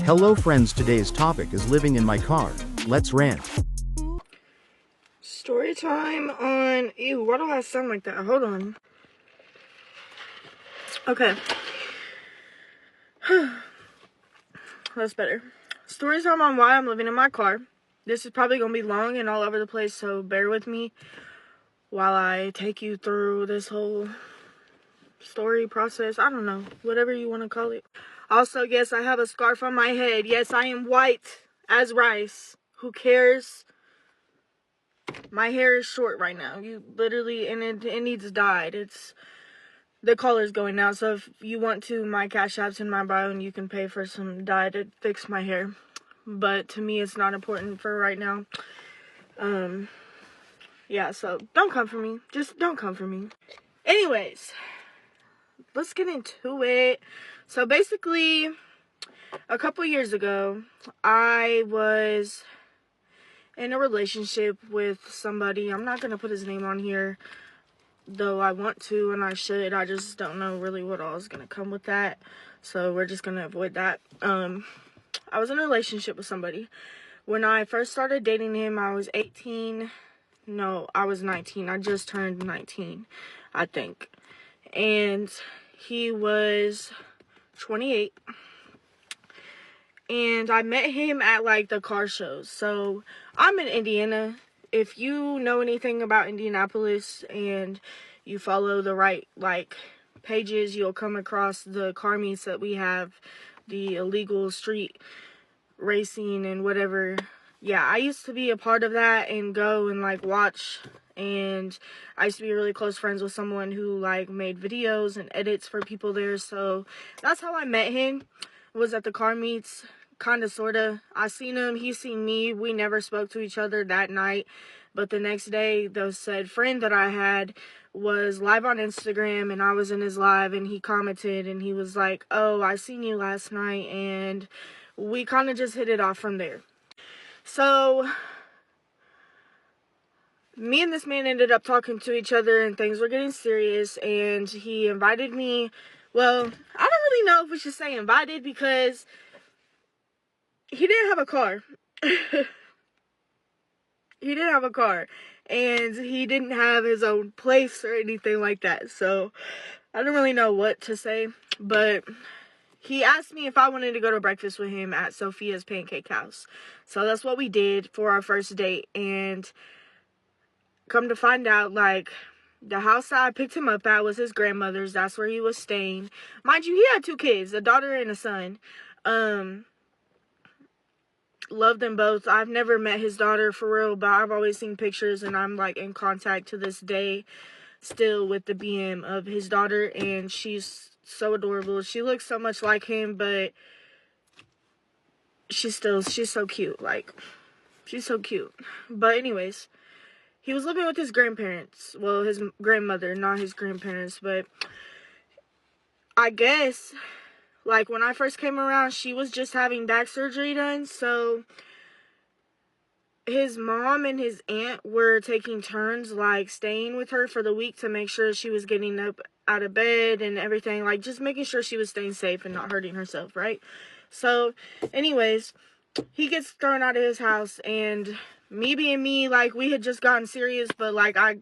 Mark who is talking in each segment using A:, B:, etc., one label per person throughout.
A: Hello friends, today's topic is living in my car. Let's rant.
B: Story time on... Ew, why do I sound like that? Hold on. Okay. That's better. Story time on why I'm living in my car. This is probably going to be long and all over the place, so bear with me while I take you through this whole story process. I don't know. Whatever you want to call it. Also, yes, I have a scarf on my head. Yes, I am white as rice. Who cares? My hair is short right now. You literally, and it needs dyed. The color's going out. So if you want to, my Cash App's in my bio and you can pay for some dye to fix my hair. But to me, it's not important for right now. Yeah, so don't come for me. Just don't come for me. Anyways, let's get into it. So basically, a couple years ago, I was in a relationship with somebody. I'm not going to put his name on here, though I want to and I should. I just don't know really what all is going to come with that. So we're just going to avoid that. I was in a relationship with somebody. When I first started dating him, I was 18. No, I was 19. I just turned 19, I think. And he was 28. And I met him at, like, the car shows. So, I'm in Indiana. If you know anything about Indianapolis and you follow the right, like, pages, you'll come across the car meets that we have, the illegal street racing and whatever. Yeah, I used to be a part of that and go and, like, watch. And I used to be really close friends with someone who, like, made videos and edits for people there. So, that's how I met him. Was at the car meets, kind of, sort of. I seen him, he seen me. We never spoke to each other that night. But the next day, the said friend that I had was live on Instagram, and I was in his live, and he commented, and he was like, oh, I seen you last night, and we kind of just hit it off from there. So, me and this man ended up talking to each other, and things were getting serious, and he invited me. Well, I don't really know if we should say invited because he didn't have a car. He didn't have a car. And he didn't have his own place or anything like that. So, I don't really know what to say. But he asked me if I wanted to go to breakfast with him at Sophia's Pancake House. So, that's what we did for our first date. And come to find out, like, the house that I picked him up at was his grandmother's. That's where he was staying. Mind you, he had 2 kids, a daughter and a son. Love them both. I've never met his daughter for real, but I've always seen pictures, and I'm, like, in contact to this day still with the BM of his daughter, and she's so adorable. She looks so much like him, but she's so cute. Like, she's so cute. But anyways, he was living with his grandparents. Well, his grandmother, not his grandparents. But I guess, like, when I first came around, she was just having back surgery done. So his mom and his aunt were taking turns, like, staying with her for the week to make sure she was getting up out of bed and everything. Like, just making sure she was staying safe and not hurting herself, right? So, anyways, he gets thrown out of his house, and me being me, like, we had just gotten serious, but, like, I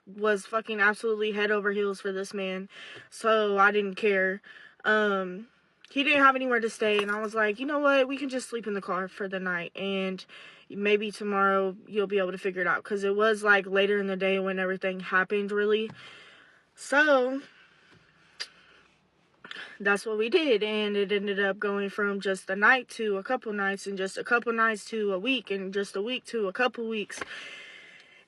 B: was fucking absolutely head over heels for this man, so I didn't care. He didn't have anywhere to stay, and I was like, you know what, we can just sleep in the car for the night, and maybe tomorrow you'll be able to figure it out, because it was, like, later in the day when everything happened, really. So that's what we did, and it ended up going from just a night to a couple nights, and just a couple nights to a week, and just a week to a couple weeks.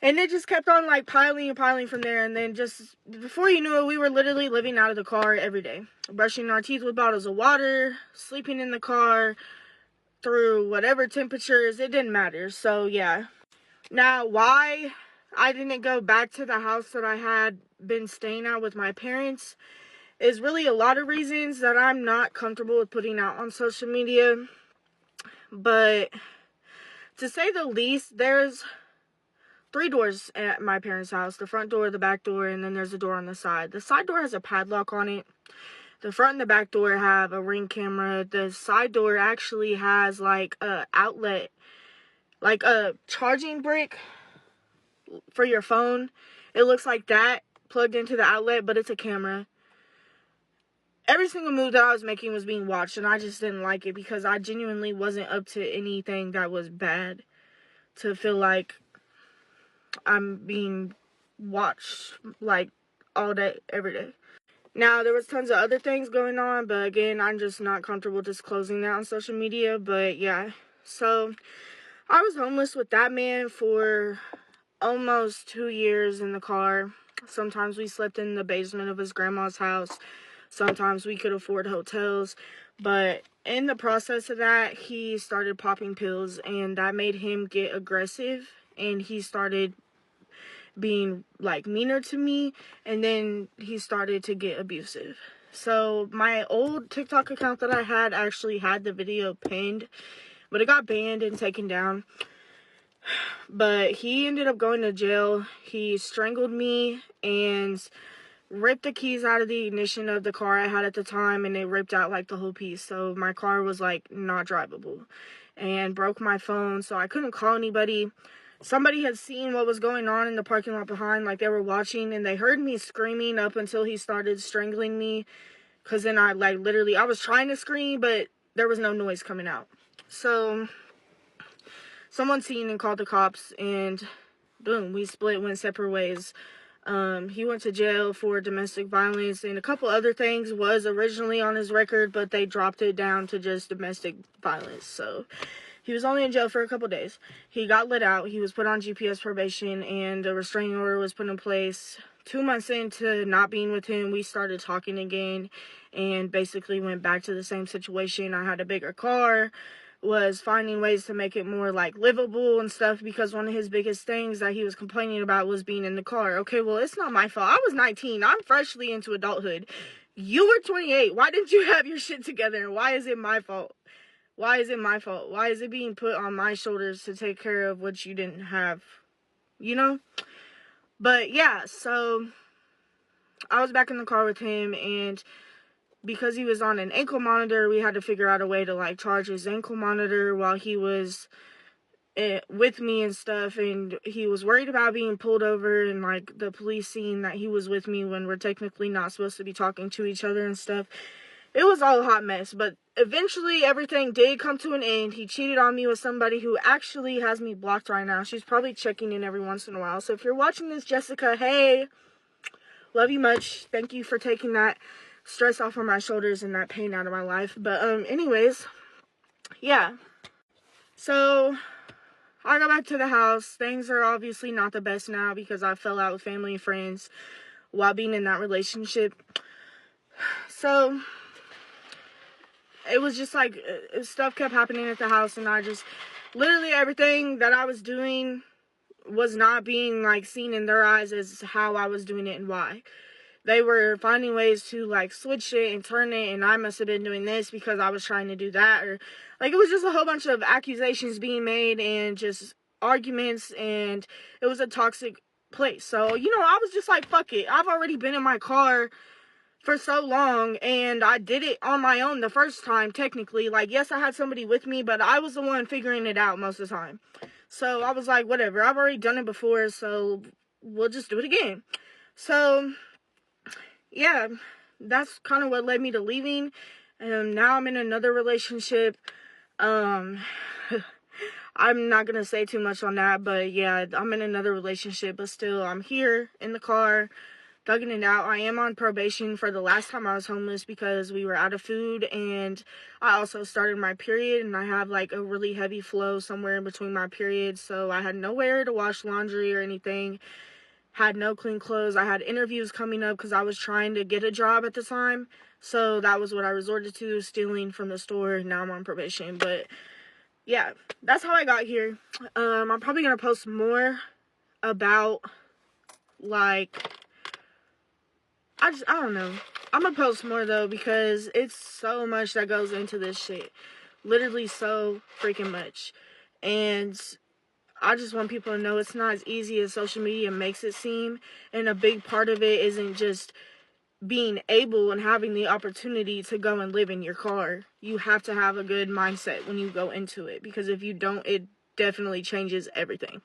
B: And it just kept on, like, piling and piling from there. And then just before you knew it, we were literally living out of the car every day, brushing our teeth with bottles of water, sleeping in the car through whatever temperatures. It didn't matter. So yeah. Now, why I didn't go back to the house that I had been staying at with my parents is really a lot of reasons that I'm not comfortable with putting out on social media. But to say the least, there's 3 doors at my parents' house. The front door, the back door, and then there's a door on the side. The side door has a padlock on it. The front and the back door have a Ring camera. The side door actually has like a outlet, like a charging brick for your phone. It looks like that plugged into the outlet, but it's a camera. Every single move that I was making was being watched, and I just didn't like it because I genuinely wasn't up to anything that was bad to feel like I'm being watched like all day, every day. Now, there was tons of other things going on, but again, I'm just not comfortable disclosing that on social media. But yeah, so I was homeless with that man for almost 2 years in the car. Sometimes we slept in the basement of his grandma's house. Sometimes we could afford hotels. But in the process of that, he started popping pills, and that made him get aggressive, and he started being like meaner to me, and then he started to get abusive. So my old TikTok account that I had actually had the video pinned, but it got banned and taken down. But he ended up going to jail. He strangled me and ripped the keys out of the ignition of the car I had at the time, and it ripped out like the whole piece. So my car was like not drivable, and broke my phone, so I couldn't call anybody. Somebody had seen what was going on in the parking lot behind, like they were watching, and they heard me screaming up until he started strangling me. Because then I was trying to scream, but there was no noise coming out. So someone seen and called the cops, and boom, we went separate ways. He went to jail for domestic violence, and a couple other things was originally on his record, but they dropped it down to just domestic violence. So he was only in jail for a couple days. He got let out. He was put on GPS probation, and a restraining order was put in place. 2 months into not being with him, we started talking again, and basically went back to the same situation. I had a bigger car, was finding ways to make it more like livable and stuff, because one of his biggest things that he was complaining about was being in the car. Okay, well, it's not my fault. I was 19. I'm freshly into adulthood. You were 28. Why didn't you have your shit together? And why is it my fault? Why is it my fault? Why is it being put on my shoulders to take care of what you didn't have? You know? But yeah, so I was back in the car with him, and because he was on an ankle monitor, we had to figure out a way to like charge his ankle monitor while he was with me and stuff. And he was worried about being pulled over, and like the police seeing that he was with me when we're technically not supposed to be talking to each other and stuff. It was all a hot mess, but eventually everything did come to an end. He cheated on me with somebody who actually has me blocked right now. She's probably checking in every once in a while. So if you're watching this, Jessica, hey, love you much. Thank you for taking that stress off of my shoulders and that pain out of my life. But anyways, yeah. So I got back to the house. Things are obviously not the best now because I fell out with family and friends while being in that relationship. So it was just like stuff kept happening at the house, and I just literally everything that I was doing was not being like seen in their eyes as how I was doing it and why. They were finding ways to like switch it and turn it, and I must have been doing this because I was trying to do that, or like it was just a whole bunch of accusations being made and just arguments, and it was a toxic place. So, you know, I was just like, fuck it. I've already been in my car for so long, and I did it on my own the first time, technically. Like, yes, I had somebody with me, but I was the one figuring it out most of the time. So I was like, whatever, I've already done it before, so we'll just do it again. So yeah, that's kind of what led me to leaving. Now I'm in another relationship. I'm not gonna say too much on that, but yeah, I'm in another relationship, but still I'm here in the car thugging it out. I am on probation for the last time I was homeless because we were out of food, and I also started my period, and I have like a really heavy flow somewhere in between my periods, so I had nowhere to wash laundry or anything, had no clean clothes. I had interviews coming up because I was trying to get a job at the time, so that was what I resorted to, stealing from the store. Now I'm on probation. But yeah, that's how I got here. I'm probably gonna post more about like I don't know. I'm gonna post more though because it's so much that goes into this shit. Literally so freaking much. And I just want people to know it's not as easy as social media makes it seem. And a big part of it isn't just being able and having the opportunity to go and live in your car. You have to have a good mindset when you go into it, because if you don't, it definitely changes everything.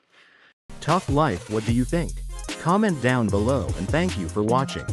A: Talk Life, what do you think? Comment down below and thank you for watching.